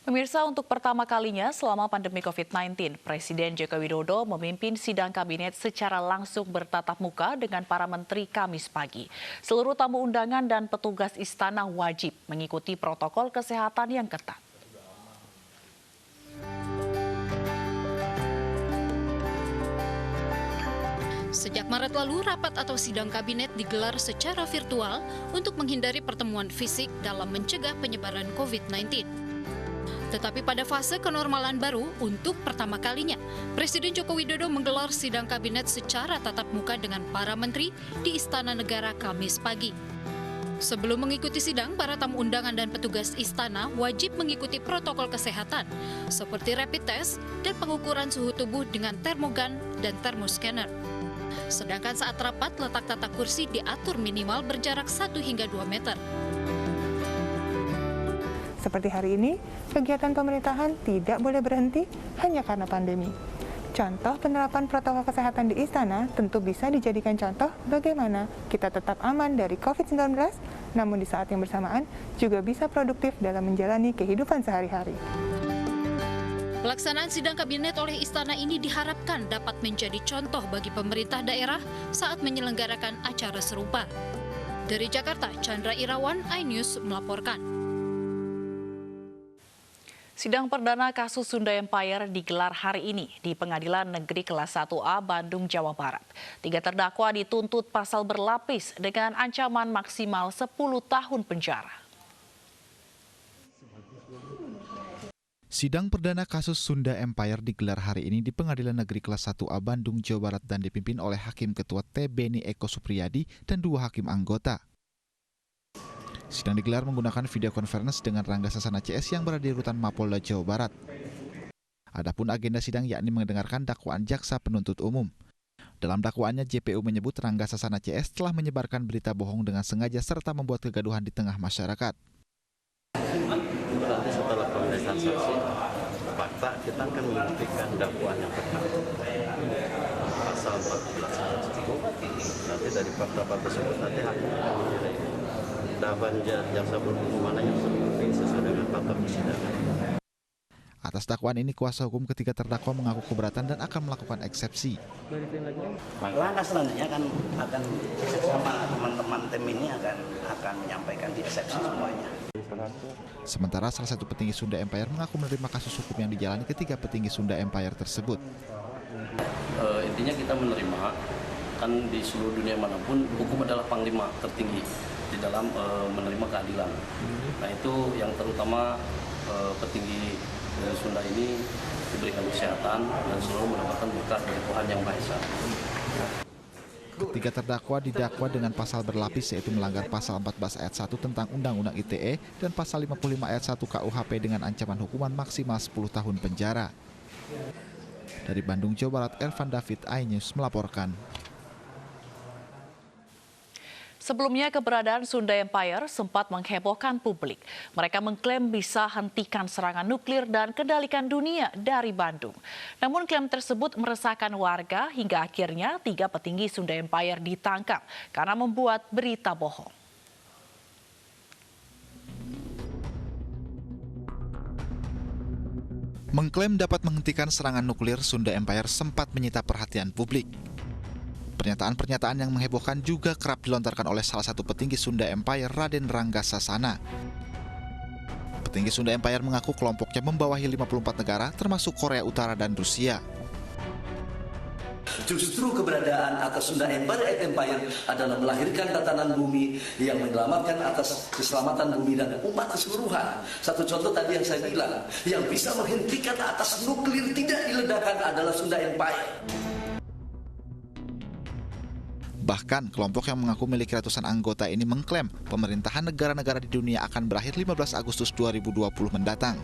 Pemirsa, untuk pertama kalinya selama pandemi COVID-19, Presiden Joko Widodo memimpin sidang kabinet secara langsung bertatap muka dengan para menteri Kamis pagi. Seluruh tamu undangan dan petugas istana wajib mengikuti protokol kesehatan yang ketat. Sejak Maret lalu, rapat atau sidang kabinet digelar secara virtual untuk menghindari pertemuan fisik dalam mencegah penyebaran COVID-19. Tetapi pada fase kenormalan baru, untuk pertama kalinya, Presiden Joko Widodo menggelar sidang kabinet secara tatap muka dengan para menteri di Istana Negara Kamis pagi. Sebelum mengikuti sidang, para tamu undangan dan petugas istana wajib mengikuti protokol kesehatan, seperti rapid test dan pengukuran suhu tubuh dengan termogan dan termoscanner. Sedangkan saat rapat, letak tata kursi diatur minimal berjarak 1 hingga 2 meter. Seperti hari ini, kegiatan pemerintahan tidak boleh berhenti hanya karena pandemi. Contoh penerapan protokol kesehatan di istana tentu bisa dijadikan contoh bagaimana kita tetap aman dari COVID-19, namun di saat yang bersamaan juga bisa produktif dalam menjalani kehidupan sehari-hari. Pelaksanaan sidang kabinet oleh istana ini diharapkan dapat menjadi contoh bagi pemerintah daerah saat menyelenggarakan acara serupa. Dari Jakarta, Chandra Irawan, iNews melaporkan. Sidang perdana kasus Sunda Empire digelar hari ini di Pengadilan Negeri Kelas 1A Bandung, Jawa Barat. 3 terdakwa dituntut pasal berlapis dengan ancaman maksimal 10 tahun penjara. Sidang perdana kasus Sunda Empire digelar hari ini di Pengadilan Negeri Kelas 1A Bandung, Jawa Barat dan dipimpin oleh Hakim Ketua T. Beni Eko Supriyadi dan 2 hakim anggota. Sidang digelar menggunakan video conference dengan Rangga Sasana CS yang berada di rutan Mapolda Jawa Barat. Adapun agenda sidang yakni mendengarkan dakwaan jaksa penuntut umum. Dalam dakwaannya, JPU menyebut Rangga Sasana CS telah menyebarkan berita bohong dengan sengaja serta membuat kegaduhan di tengah masyarakat. Nanti setelah pemeriksaan saksi, fakta kita akan membuktikan dakwaan yang benar. Pasal 14 nanti dari fakta tersebut nanti hakim akan menilai dakwaan jaksa penuntut umum mana yang sesuai dengan fakta persidangan. Atas dakwaan ini, kuasa hukum ketiga terdakwa mengaku keberatan dan akan melakukan eksepsi. Langkah selanjutnya akan sama teman-teman tim ini akan menyampaikan di eksepsi semuanya. Sementara salah satu petinggi Sunda Empire mengaku menerima kasus hukum yang dijalani ketiga petinggi Sunda Empire tersebut. Intinya kita menerima, kan di seluruh dunia manapun hukum adalah panglima tertinggi di dalam menerima keadilan. Nah itu yang terutama petinggi dari Sunda ini diberikan kesehatan dan selalu mendapatkan berkah dari Tuhan Yang Maha Esa. Ketiga terdakwa didakwa dengan pasal berlapis, yaitu melanggar pasal 14 ayat 1 tentang Undang-Undang ITE dan pasal 55 ayat 1 KUHP dengan ancaman hukuman maksimal 10 tahun penjara. Dari Bandung, Jawa Barat, Elvan David, iNews melaporkan. Sebelumnya, keberadaan Sunda Empire sempat menghebohkan publik. Mereka mengklaim bisa hentikan serangan nuklir dan kendalikan dunia dari Bandung. Namun klaim tersebut meresahkan warga hingga akhirnya 3 petinggi Sunda Empire ditangkap karena membuat berita bohong. Mengklaim dapat menghentikan serangan nuklir, Sunda Empire sempat menyita perhatian publik. Pernyataan-pernyataan yang menghebohkan juga kerap dilontarkan oleh salah satu petinggi Sunda Empire, Raden Rangga Sasana. Petinggi Sunda Empire mengaku kelompoknya membawahi 54 negara termasuk Korea Utara dan Rusia. Justru keberadaan atas Sunda Empire adalah melahirkan tatanan bumi yang menyelamatkan atas keselamatan bumi dan umat keseluruhan. Satu contoh tadi yang saya bilang, yang bisa menghentikan atas nuklir tidak diledakkan adalah Sunda Empire. Bahkan, kelompok yang mengaku memiliki ratusan anggota ini mengklaim pemerintahan negara-negara di dunia akan berakhir 15 Agustus 2020 mendatang.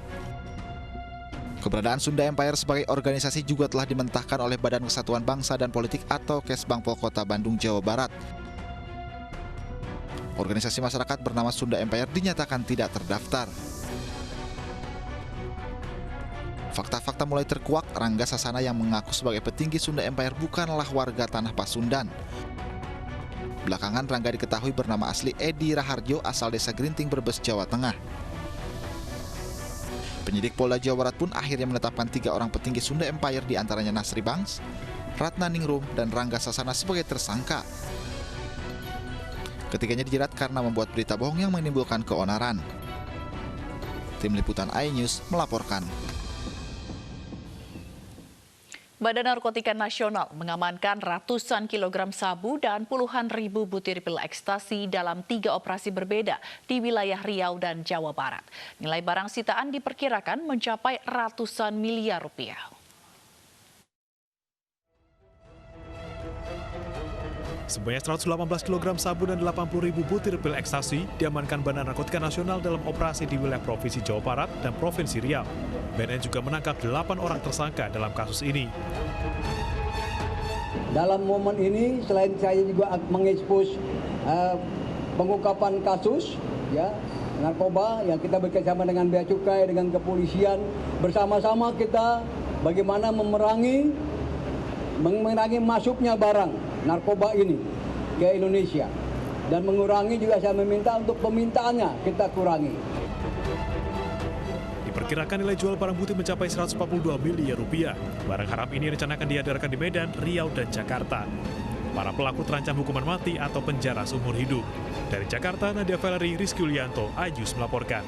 Keberadaan Sunda Empire sebagai organisasi juga telah dimentahkan oleh Badan Kesatuan Bangsa dan Politik atau Kesbangpol Kota Bandung, Jawa Barat. Organisasi masyarakat bernama Sunda Empire dinyatakan tidak terdaftar. Fakta-fakta mulai terkuak. Rangga Sasana yang mengaku sebagai petinggi Sunda Empire bukanlah warga tanah Pasundan. Belakangan Rangga diketahui bernama asli Edi Raharjo asal desa Grinting, Brebes, Jawa Tengah. Penyidik Polda Jawa Barat pun akhirnya menetapkan 3 orang petinggi Sunda Empire, diantaranya Nasri Banks, Ratna Ningrum, dan Rangga Sasana sebagai tersangka. Ketiganya dijerat karena membuat berita bohong yang menimbulkan keonaran. Tim Liputan iNews melaporkan. Badan Narkotika Nasional mengamankan ratusan kilogram sabu dan puluhan ribu butir pil ekstasi dalam 3 operasi berbeda di wilayah Riau dan Jawa Barat. Nilai barang sitaan diperkirakan mencapai ratusan miliar rupiah. Sebanyak 118 kg sabu dan 80.000 butir pil ekstasi diamankan Badan Narkotika Nasional dalam operasi di wilayah Provinsi Jawa Barat dan Provinsi Riau. BNN juga menangkap 8 orang tersangka dalam kasus ini. Dalam momen ini, selain saya juga mengekspos pengungkapan kasus ya narkoba yang kita bekerjasama dengan Bea Cukai, dengan kepolisian, bersama-sama kita bagaimana memerangi masuknya barang narkoba ini ke Indonesia, dan mengurangi juga saya meminta untuk pemintaannya kita kurangi. Diperkirakan nilai jual barang bukti mencapai 142 miliar rupiah. Barang haram ini rencanakan diedarkan di Medan, Riau, dan Jakarta. Para pelaku terancam hukuman mati atau penjara seumur hidup. Dari Jakarta, Nadia Valery, Rizky Yulianto, iNews melaporkan.